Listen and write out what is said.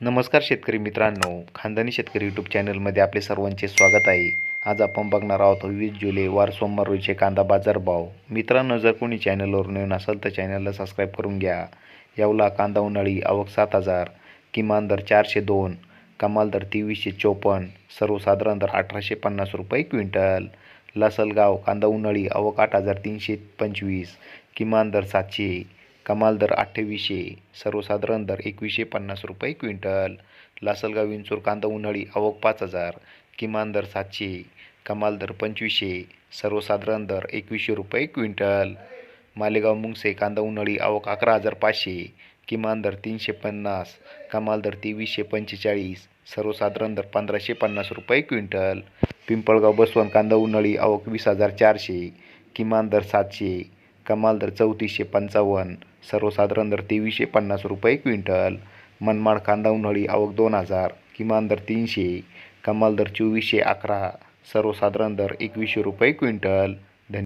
नमस्कार शेतकरी मित्रांनो, खानदानी शेतकरी यूट्यूब चॅनलमध्ये आपले सर्वांचे स्वागत आहे. आज आपण बघणार आहोत 20 जुलै वार सोमवार रोजीचे कांदा बाजार भाव. मित्रांनो, जर कोणी चॅनलवर नवीन असेल तर चॅनलला सबस्क्राईब करून घ्या. येवला कांदा उन्हाळी आवक 7,000, किमान दर 402, कमाल दर 2354, सर्वसाधारण दर 1850 रुपये क्विंटल. लासलगाव कांदा उन्हाळी आवक 8,325, किमान दर 700, कमाल दर 2800, सर्वसाधारण दर 2150 रुपये क्विंटल. लासलगाव विंचूर कांदा उन्हाळी आवक 5,000, किमान दर 700, कमाल दर 2500, सर्वसाधारण दर 2100 रुपये क्विंटल. मालेगाव मुंगसे कांदा उन्हाळी आवक 11,500, किमान दर 350, कमाल दर 2345, सर्वसाधारण दर 1550 रुपये क्विंटल. पिंपळगाव बसवंत कांदा उन्हाळी आवक 20,400, किमान दर 700, कमाल दर 3455, सर्वसाधारण दर 2350 रुपये क्विंटल. मनमाड कांदा उन्हाळी आवक 2,000, किमान दर 300, कमाल दर 2411, सर्वसाधारण दर 2100 रुपये क्विंटल.